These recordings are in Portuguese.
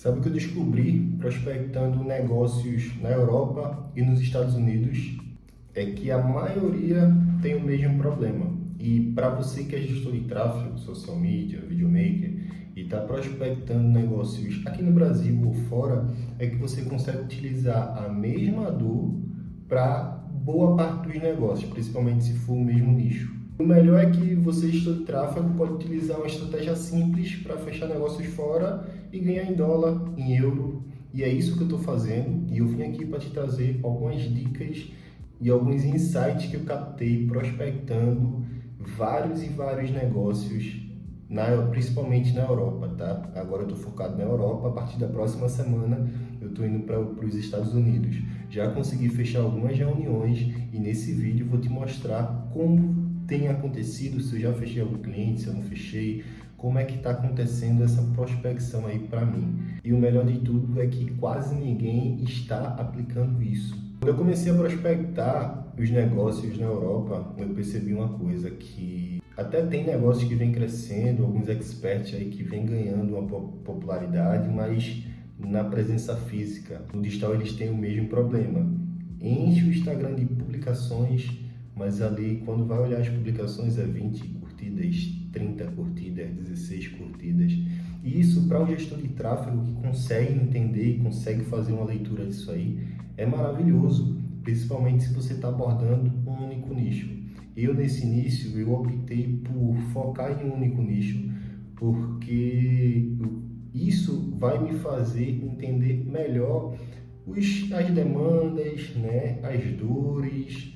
Sabe o que eu descobri prospectando negócios na Europa e nos Estados Unidos? É que a maioria tem o mesmo problema. E para você que é gestor de tráfego, social media, videomaker e está prospectando negócios aqui no Brasil ou fora, é que você consegue utilizar a mesma dor para boa parte dos negócios, principalmente se for o mesmo nicho. O melhor é que você, gestor de tráfego, pode utilizar uma estratégia simples para fechar negócios fora e ganhar em dólar, em euro. E é isso que eu estou fazendo. E eu vim aqui para te trazer algumas dicas e alguns insights que eu captei prospectando vários e vários negócios, principalmente na Europa, tá? Agora eu estou focado na Europa. A partir da próxima semana eu estou indo para os Estados Unidos. Já consegui fechar algumas reuniões e nesse vídeo eu vou te mostrar como tem acontecido, se eu já fechei algum cliente, se eu não fechei, como é que está acontecendo essa prospecção aí para mim. E o melhor de tudo é que quase ninguém está aplicando isso. Quando eu comecei a prospectar os negócios na Europa, eu percebi uma coisa, que até tem negócios que vem crescendo, alguns experts aí que vem ganhando uma popularidade, mas na presença física, no digital eles têm o mesmo problema. Enche o Instagram de publicações, mas ali, quando vai olhar as publicações, é 20 curtidas, 30 curtidas, 16 curtidas. E isso, para o gestor de tráfego que consegue entender e consegue fazer uma leitura disso aí, é maravilhoso, principalmente se você está abordando um único nicho. Eu, nesse início, eu optei por focar em um único nicho, porque isso vai me fazer entender melhor as demandas, né, as dores,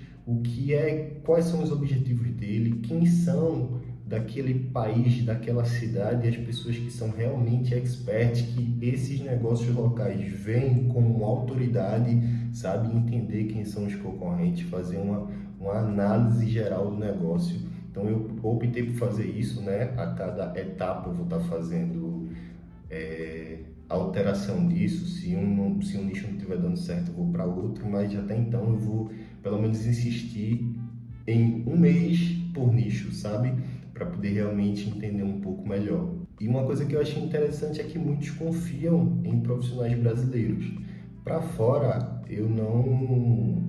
quais são os objetivos dele, quem são daquele país, daquela cidade, as pessoas que são realmente experts, que esses negócios locais veem como autoridade, sabe, entender quem são os concorrentes, fazer uma análise geral do negócio. Então eu optei por fazer isso, né? A cada etapa eu vou estar fazendo alteração disso. Se um nicho não estiver dando certo, eu vou para outro, mas até então eu vou pelo menos insistir em um mês por nicho, sabe? Para poder realmente entender um pouco melhor. E uma coisa que eu achei interessante é que muitos confiam em profissionais brasileiros. Para fora, eu não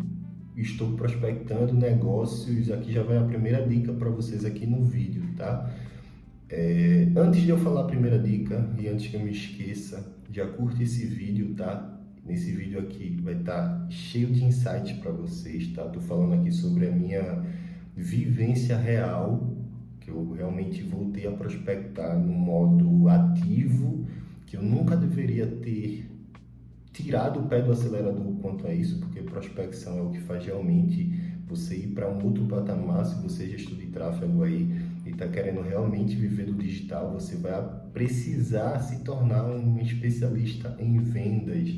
estou prospectando negócios. Aqui já vai a primeira dica para vocês aqui no vídeo, tá? Antes de eu falar a primeira dica e antes que eu me esqueça, já curte esse vídeo, tá? Nesse vídeo aqui vai estar cheio de insights para vocês, tá? Tô falando aqui sobre a minha vivência real, que eu realmente voltei a prospectar no modo ativo, que eu nunca deveria ter tirado o pé do acelerador quanto a isso, porque prospecção é o que faz realmente você ir para um outro patamar. Se você já estuda de tráfego aí e está querendo realmente viver do digital, você vai precisar se tornar um especialista em vendas.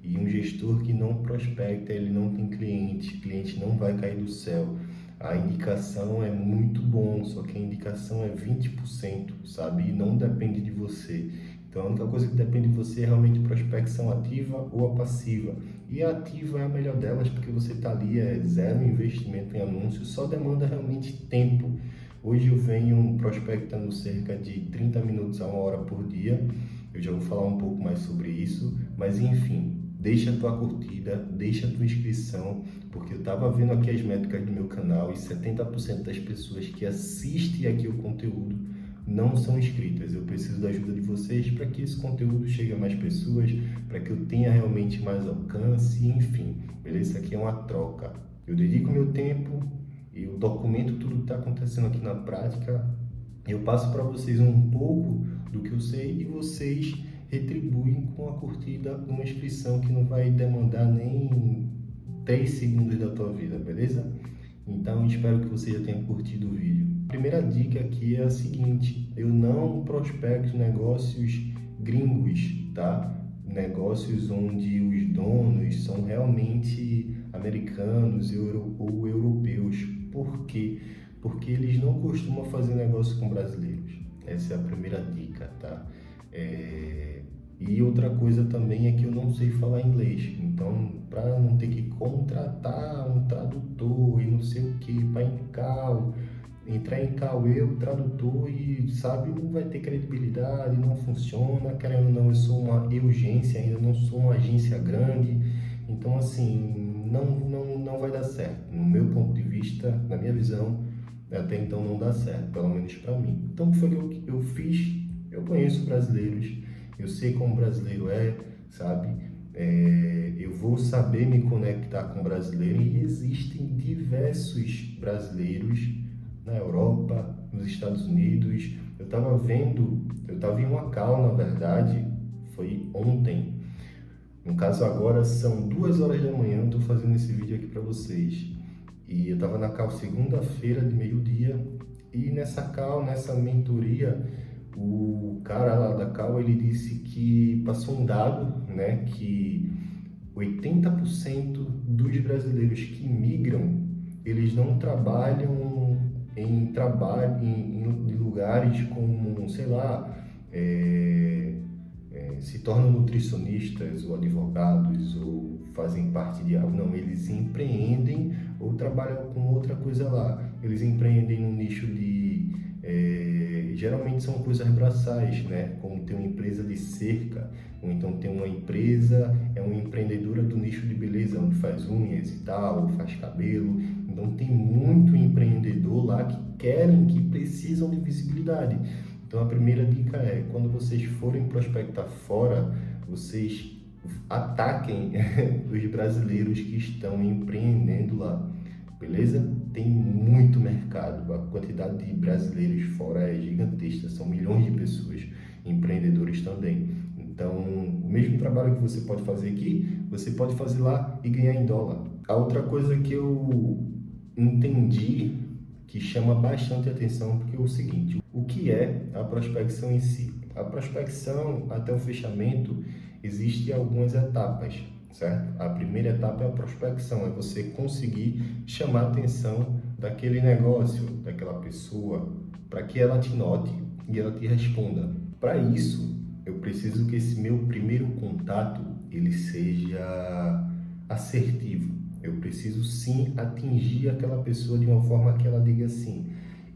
E um gestor que não prospecta, ele não tem cliente não vai cair do céu. A indicação é muito bom, só que a indicação é 20%, sabe? E não depende de você. Então a única coisa que depende de você é realmente prospecção ativa ou a passiva. E a ativa é a melhor delas, porque você está ali, é zero investimento em anúncios, só demanda realmente tempo. Hoje eu venho prospectando cerca de 30 minutos a 1 hora por dia. Eu já vou falar um pouco mais sobre isso, mas enfim. Deixa a tua curtida, deixa a tua inscrição, porque eu estava vendo aqui as métricas do meu canal e 70% das pessoas que assistem aqui o conteúdo não são inscritas. Eu preciso da ajuda de vocês para que esse conteúdo chegue a mais pessoas, para que eu tenha realmente mais alcance, enfim, beleza? Isso aqui é uma troca. Eu dedico meu tempo e eu documento tudo que está acontecendo aqui na prática. Eu passo para vocês um pouco do que eu sei e vocês retribuem com a curtida, uma inscrição que não vai demandar nem 3 segundos da tua vida, beleza? Então espero que você já tenha curtido o vídeo. A primeira dica aqui é a seguinte: eu não prospecto negócios gringos, tá? Negócios onde os donos são realmente americanos ou europeus. Por quê? Porque eles não costumam fazer negócio com brasileiros. Essa é a primeira dica, tá? E outra coisa também é que eu não sei falar inglês, então para não ter que contratar um tradutor e não sei o que para indicar entrar em call eu, tradutor, e sabe, não vai ter credibilidade, não funciona, querendo ou não, eu sou uma urgência, ainda não sou uma agência grande, então assim, não vai dar certo. No meu ponto de vista, na minha visão, até então não dá certo, pelo menos para mim. Então o que foi que eu fiz? Eu conheço brasileiros, eu sei como brasileiro é, sabe? Eu vou saber me conectar com brasileiro, e existem diversos brasileiros na Europa, nos Estados Unidos. Eu estava em uma call, na verdade, foi ontem. No caso agora são 2 horas da manhã, eu estou fazendo esse vídeo aqui para vocês. E eu estava na call segunda-feira de meio-dia, e nessa mentoria, o cara lá da call, ele disse que passou um dado, né, que 80% dos brasileiros que migram, eles não trabalham em lugares como, sei lá, se tornam nutricionistas ou advogados ou fazem parte de algo. Não, eles empreendem ou trabalham com outra coisa lá. Eles empreendem no nicho de... geralmente são coisas braçais, né? Como ter uma empresa de cerca, ou então ter uma empresa, uma empreendedora do nicho de beleza, onde faz unhas e tal, faz cabelo. Então tem muito empreendedor lá que precisam de visibilidade. Então a primeira dica é, quando vocês forem prospectar fora, vocês ataquem os brasileiros que estão empreendendo lá, beleza? Tem muito mercado, a quantidade de brasileiros fora é gigantesca, são milhões de pessoas, empreendedores também. Então, o mesmo trabalho que você pode fazer aqui, você pode fazer lá e ganhar em dólar. A outra coisa que eu entendi, que chama bastante atenção, porque é o seguinte: o que é a prospecção em si? A prospecção até o fechamento existe algumas etapas, certo? A primeira etapa é a prospecção, é você conseguir chamar a atenção daquele negócio, daquela pessoa, para que ela te note e ela te responda. Para isso, eu preciso que esse meu primeiro contato ele seja assertivo. Eu preciso sim atingir aquela pessoa de uma forma que ela diga assim: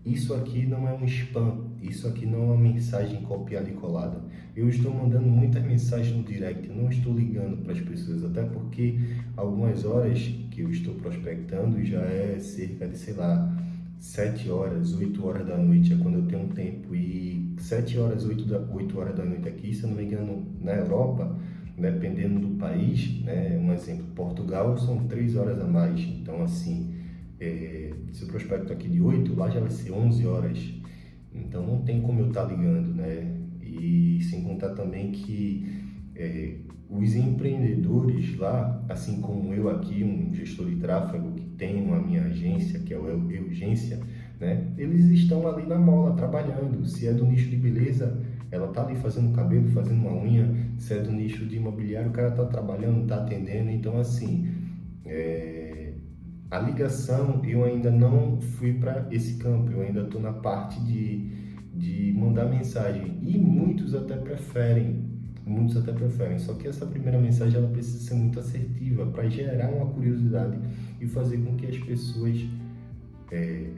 isso aqui não é um spam, isso aqui não é uma mensagem copiada e colada. Eu estou mandando muitas mensagens no direct, não estou ligando para as pessoas, até porque algumas horas que eu estou prospectando já é cerca de, sei lá, 7 horas, 8 horas da noite, é quando eu tenho um tempo. E 7 horas, 8 horas da noite aqui, se eu não me engano, na Europa, dependendo do país, né, um exemplo, Portugal, são 3 horas a mais. Então, assim, se o prospecto aqui de 8, lá já vai ser 11 horas. Então, não tem como eu estar ligando, né? E sem contar também que os empreendedores lá, assim como eu aqui, um gestor de tráfego que tem a minha agência, que é o Urgência, né? Eles estão ali na mola, trabalhando. Se é do nicho de beleza, ela tá ali fazendo cabelo, fazendo uma unha. Se é do nicho de imobiliário, o cara tá trabalhando, tá atendendo. Então, assim, a ligação, eu ainda não fui para esse campo. Eu ainda estou na parte de mandar mensagem. E muitos até preferem. Só que essa primeira mensagem ela precisa ser muito assertiva para gerar uma curiosidade e fazer com que as pessoas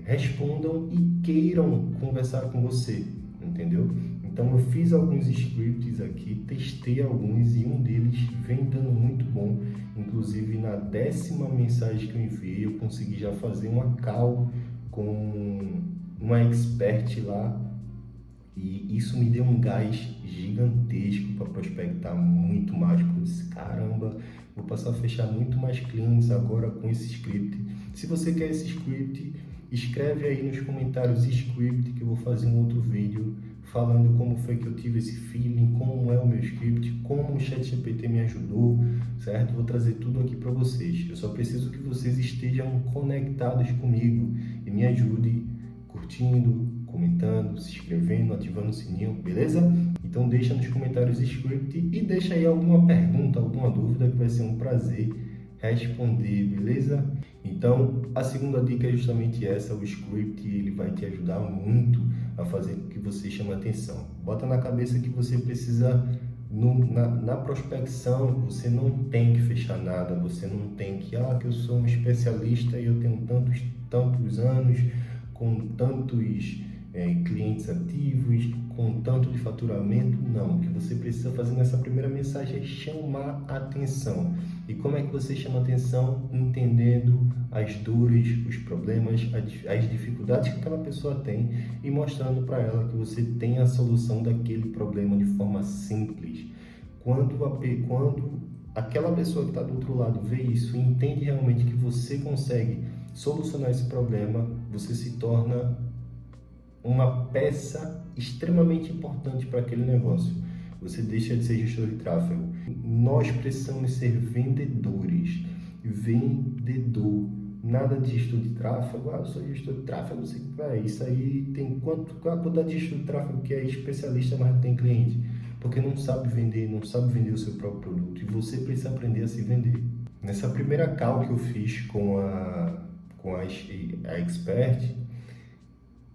respondam e queiram conversar com você, entendeu? Então eu fiz alguns scripts aqui, testei alguns e um deles vem dando muito bom. Inclusive na 10ª mensagem que eu enviei, eu consegui já fazer uma call com uma expert lá, e isso me deu um gás gigantesco para prospectar muito mais. Eu disse, caramba, vou passar a fechar muito mais clientes agora com esse script. Se você quer esse script, escreve aí nos comentários script, que eu vou fazer um outro vídeo falando como foi que eu tive esse feeling, como é o meu script, como o ChatGPT me ajudou, certo? Vou trazer tudo aqui para vocês. Eu só preciso que vocês estejam conectados comigo e me ajudem curtindo, comentando, se inscrevendo, ativando o sininho, beleza? Então deixa nos comentários script e deixa aí alguma pergunta, alguma dúvida, que vai ser um prazer responder, beleza? Então a segunda dica é justamente essa: o script ele vai te ajudar muito a fazer com que você chame a atenção. Bota na cabeça que você precisa, na prospecção, você não tem que fechar nada, você não tem que, que eu sou um especialista e eu tenho tantos anos, com tantos clientes ativos, com tanto de faturamento. Não, o que você precisa fazer nessa primeira mensagem é chamar a atenção. E como é que você chama a atenção? Entendendo as dores, os problemas, as dificuldades que aquela pessoa tem e mostrando para ela que você tem a solução daquele problema de forma simples. Quando aquela pessoa que está do outro lado vê isso e entende realmente que você consegue solucionar esse problema, você se torna uma peça extremamente importante para aquele negócio. Você deixa de ser gestor de tráfego. Nós precisamos ser vendedores. Vendedor. Nada de gestor de tráfego. Eu sou gestor de tráfego, não sei o que vai. Isso aí tem qual a quantidade de gestor de tráfego que é especialista, mas não tem cliente? Porque não sabe vender, não sabe vender o seu próprio produto. E você precisa aprender a se vender. Nessa primeira call que eu fiz com a Expert,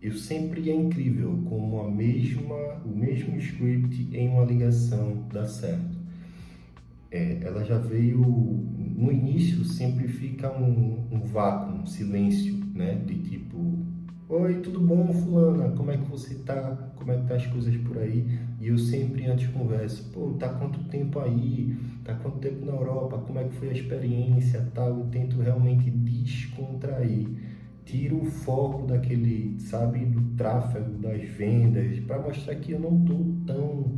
eu sempre é incrível como o mesmo script em uma ligação dá certo. Ela já veio, no início sempre fica um vácuo, um silêncio, né? De tipo, oi, tudo bom, fulana? Como é que você tá? Como é que tá as coisas por aí? E eu sempre antes converso, pô, tá quanto tempo aí? Tá quanto tempo na Europa? Como é que foi a experiência, tal? Eu tento realmente descontrair. Tiro o foco daquele, sabe, do tráfego, das vendas, para mostrar que eu não estou tão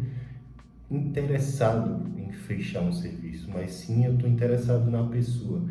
interessado em fechar um serviço, mas sim eu estou interessado na pessoa.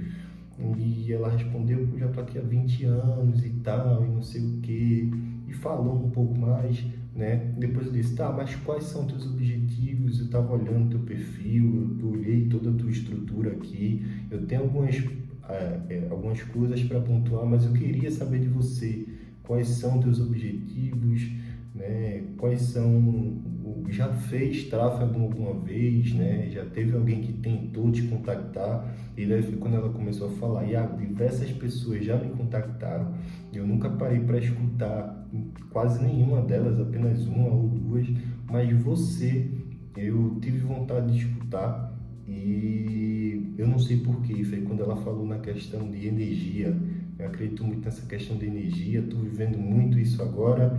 E ela respondeu, eu já estou aqui há 20 anos e tal, e não sei o que, e falou um pouco mais, né? Depois eu disse, tá, mas quais são teus objetivos? Eu estava olhando teu perfil, eu olhei toda a tua estrutura aqui, eu tenho algumas coisas para pontuar, mas eu queria saber de você, quais são teus objetivos, né? Quais são, já fez tráfego alguma vez, né? Já teve alguém que tentou te contactar? E daí foi quando ela começou a falar, diversas pessoas já me contactaram, eu nunca parei para escutar quase nenhuma delas, apenas uma ou duas, mas você, eu tive vontade de escutar. E eu não sei porquê, foi quando ela falou na questão de energia. Eu acredito muito nessa questão de energia, estou vivendo muito isso agora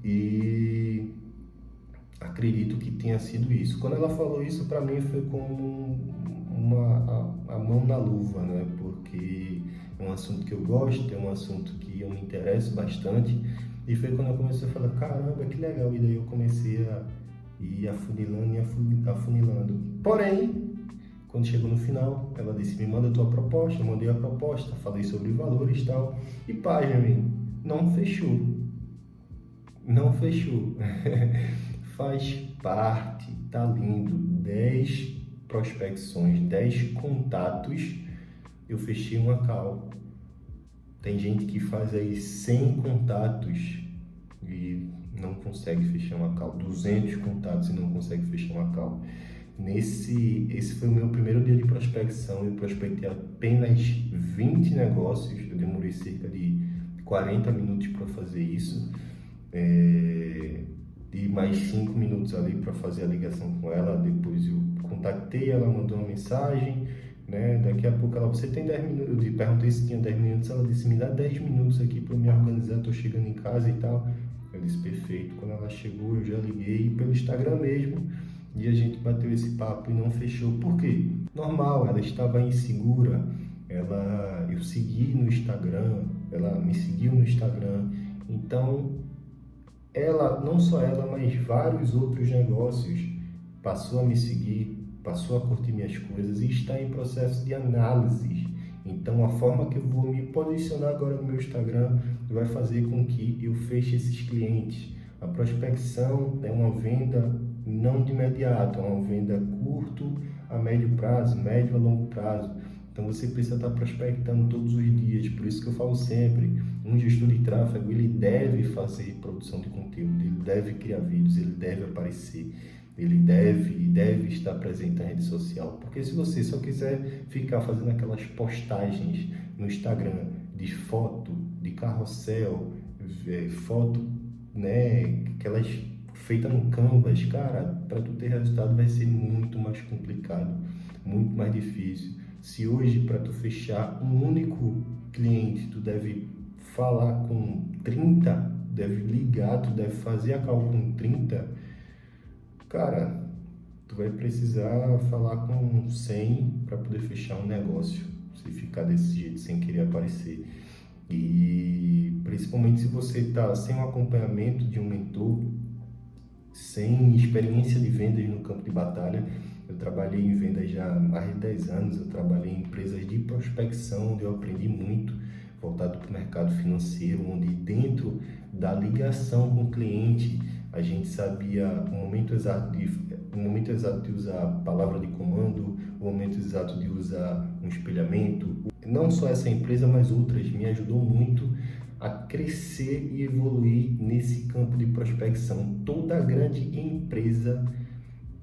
e acredito que tenha sido isso. Quando ela falou isso, para mim foi como a mão na luva, né? Porque é um assunto que eu gosto, é um assunto que eu me interesso bastante. E foi quando eu comecei a falar, caramba, que legal. E daí eu comecei a ir afunilando e afunilando. Porém, quando chegou no final, ela disse, me manda a tua proposta. Eu mandei a proposta, falei sobre valores e tal. E pasmem, não fechou. Não fechou. Faz parte, tá lindo. 10 prospecções, 10 contatos, eu fechei uma call. Tem gente que faz aí 100 contatos e não consegue fechar uma call. 200 contatos e não consegue fechar uma call. Esse foi o meu primeiro dia de prospecção. Eu prospectei apenas 20 negócios. Eu demorei cerca de 40 minutos para fazer isso. E mais 5 minutos ali para fazer a ligação com ela. Depois eu contactei, ela mandou uma mensagem, né? Daqui a pouco ela, você tem 10 minutos? Eu perguntei se tinha 10 minutos. Ela disse, me dá 10 minutos aqui para eu me organizar, tô chegando em casa e tal. Eu disse, perfeito. Quando ela chegou, eu já liguei pelo Instagram mesmo. E a gente bateu esse papo e não fechou. Por quê? Normal, ela estava insegura. Eu segui no Instagram, ela me seguiu no Instagram. Então, não só ela, mas vários outros negócios passou a me seguir, passou a curtir minhas coisas e está em processo de análise. Então, a forma que eu vou me posicionar agora no meu Instagram vai fazer com que eu feche esses clientes. A prospecção é uma venda não de imediato, é uma venda curto a médio prazo, médio a longo prazo. Então você precisa estar prospectando todos os dias. Por isso que eu falo sempre, um gestor de tráfego, ele deve fazer produção de conteúdo, ele deve criar vídeos, ele deve aparecer, ele deve estar presente na rede social. Porque se você só quiser ficar fazendo aquelas postagens no Instagram de foto, de carrossel, foto, né, aquelas feita no Canvas, cara, para tu ter resultado vai ser muito mais complicado, muito mais difícil. Se hoje, para tu fechar um único cliente, tu deve falar com 30, deve ligar, tu deve fazer a call com 30, cara, tu vai precisar falar com 100 para poder fechar um negócio, se ficar desse jeito, sem querer aparecer. E principalmente se você está sem um acompanhamento de um mentor, sem experiência de vendas no campo de batalha. Eu trabalhei em vendas já há mais de 10 anos, eu trabalhei em empresas de prospecção, onde eu aprendi muito, voltado para o mercado financeiro, onde dentro da ligação com o cliente, a gente sabia o momento exato de usar a palavra de comando, o momento exato de usar um espelhamento. Não só essa empresa, mas outras, me ajudou muito a crescer e evoluir nesse campo de prospecção. Toda grande empresa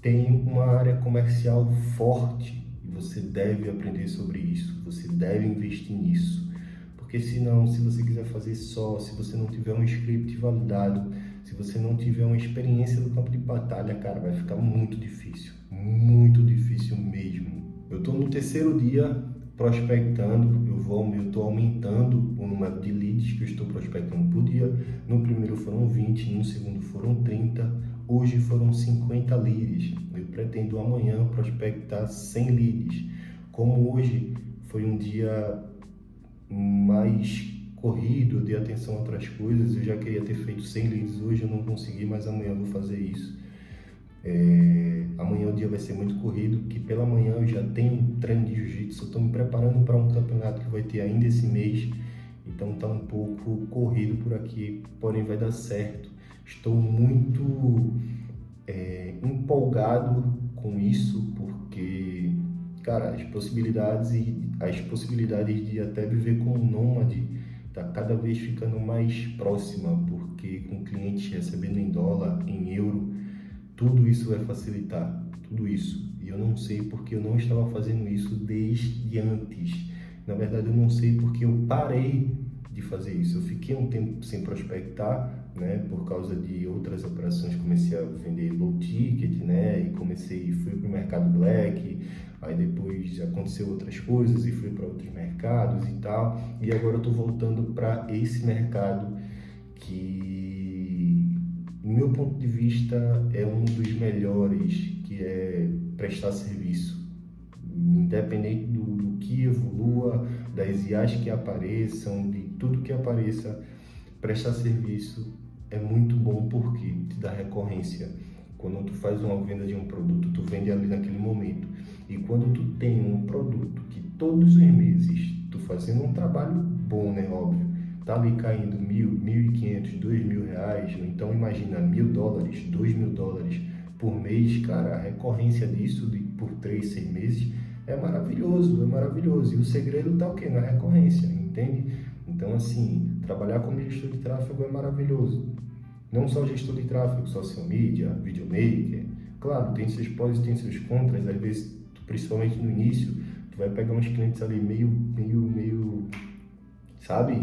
tem uma área comercial forte e você deve aprender sobre isso, você deve investir nisso. Porque senão, se você quiser fazer só, se você não tiver um script validado, se você não tiver uma experiência no campo de batalha, cara, vai ficar muito difícil mesmo. Eu estou no terceiro dia prospectando, eu estou aumentando o número de leads que eu estou prospectando por dia. No primeiro foram 20, no segundo foram 30, hoje foram 50 leads. Eu pretendo amanhã prospectar 100 leads. Como hoje foi um dia mais corrido, eu dei atenção a outras coisas, eu já queria ter feito 100 leads hoje, eu não consegui, mas amanhã eu vou fazer isso. Amanhã o dia vai ser muito corrido, que pela manhã eu já tenho um treino de jiu-jitsu, eu estou me preparando para um campeonato que vai ter ainda esse mês, então está um pouco corrido por aqui, porém vai dar certo. Estou muito empolgado com isso, porque, cara, as possibilidades de até viver como nômade está cada vez ficando mais próxima, porque com clientes recebendo em dólar, em euro, tudo isso vai facilitar, tudo isso. E eu não sei porque eu não estava fazendo isso desde antes. Na verdade, eu não sei porque eu parei de fazer isso. Eu fiquei um tempo sem prospectar, né? Por causa de outras operações, comecei a vender low ticket, né? E fui para o mercado black. Aí depois aconteceu outras coisas e fui para outros mercados e tal. E agora eu estou voltando para esse mercado que, do meu ponto de vista, é um dos melhores, que é prestar serviço. Independente do que evolua, das IAs que apareçam, de tudo que apareça, prestar serviço é muito bom porque te dá recorrência. Quando tu faz uma venda de um produto, tu vende ali naquele momento. E quando tu tem um produto que todos os meses tu fazendo um trabalho bom, né, óbvio, tá ali caindo 1.000, 1.500, 2.000 reais, ou então imagina $1.000, $2.000 por mês, cara, a recorrência disso por 3, 6 meses é maravilhoso, é maravilhoso. E o segredo tá o quê? Na recorrência, entende? Então, assim, trabalhar como gestor de tráfego é maravilhoso. Não só gestor de tráfego, social media, videomaker. Claro, tem seus pós e tem seus contras. Às vezes, principalmente no início, tu vai pegar uns clientes ali meio, sabe?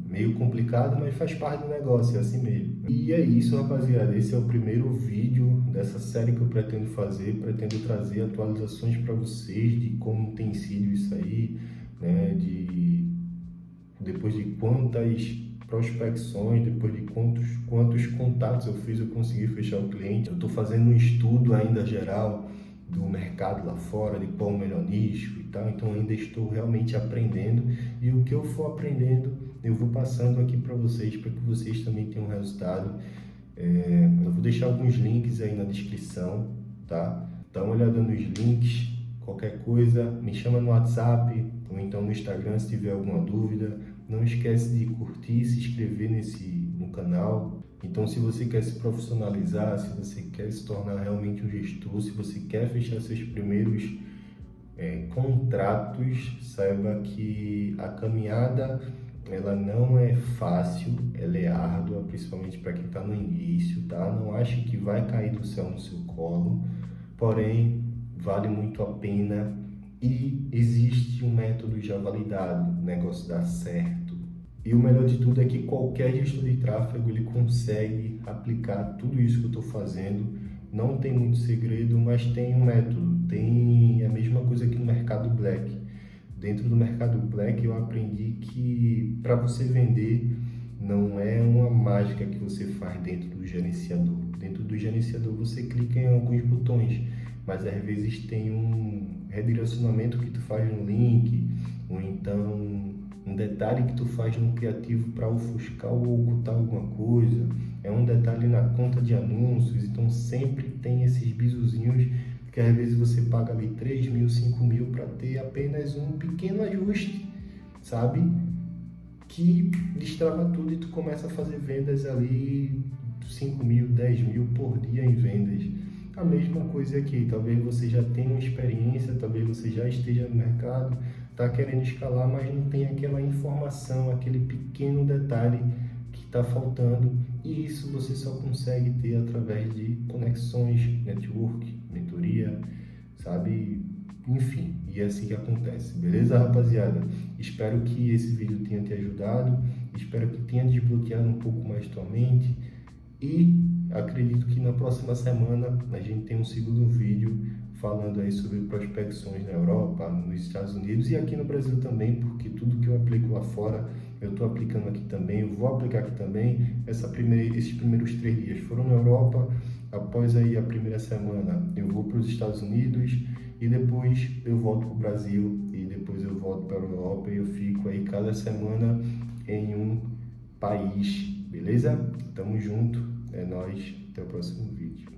Meio complicado, mas faz parte do negócio, é assim mesmo. E é isso, rapaziada. Esse é o primeiro vídeo dessa série que eu pretendo fazer. Pretendo trazer atualizações para vocês de como tem sido isso aí, né? Depois de quantas prospecções, depois de quantos contatos eu fiz, eu consegui fechar o cliente. Eu estou fazendo um estudo ainda geral do mercado lá fora, de qual o melhor nicho e tal, então ainda estou realmente aprendendo, e o que eu for aprendendo, eu vou passando aqui para vocês, para que vocês também tenham um resultado. Eu vou deixar alguns links aí na descrição, tá? Dá uma olhada nos links, qualquer coisa, me chama no WhatsApp, ou então no Instagram se tiver alguma dúvida. Não esquece de curtir e se inscrever no canal. Então, se você quer se profissionalizar, se você quer se tornar realmente um gestor, se você quer fechar seus primeiros contratos, saiba que a caminhada ela não é fácil, ela é árdua, principalmente para quem está no início, tá? Não ache que vai cair do céu no seu colo, porém, vale muito a pena. E existe um método já validado, o negócio dá certo. E o melhor de tudo é que qualquer gestor de tráfego ele consegue aplicar tudo isso que eu estou fazendo. Não tem muito segredo, mas tem um método. Tem a mesma coisa que no mercado black. Dentro do mercado black eu aprendi que para você vender, não é uma mágica que você faz dentro do gerenciador. Dentro do gerenciador você clica em alguns botões, mas às vezes tem um redirecionamento que tu faz no link, ou então um detalhe que tu faz no criativo para ofuscar ou ocultar alguma coisa, é um detalhe na conta de anúncios, então sempre tem esses bisuzinhos que às vezes você paga ali 3 mil, 5 mil para ter apenas um pequeno ajuste, sabe? Que destrava tudo e tu começa a fazer vendas ali 5 mil, 10 mil por dia em vendas. A mesma coisa aqui, talvez você já tenha uma experiência, talvez você já esteja no mercado, está querendo escalar, mas não tem aquela informação, aquele pequeno detalhe que está faltando, e isso você só consegue ter através de conexões, network, mentoria, sabe? Enfim, e é assim que acontece, beleza, rapaziada? Espero que esse vídeo tenha te ajudado, espero que tenha desbloqueado um pouco mais tua mente, e acredito que na próxima semana a gente tem um segundo vídeo falando aí sobre prospecções na Europa, nos Estados Unidos e aqui no Brasil também, porque tudo que eu aplico lá fora eu estou aplicando aqui também, eu vou aplicar aqui também. Esses primeiros 3 dias foram na Europa, após aí a primeira semana eu vou para os Estados Unidos e depois eu volto para o Brasil e depois eu volto para a Europa e eu fico aí cada semana em um país, beleza? Tamo junto, é nóis, até o próximo vídeo.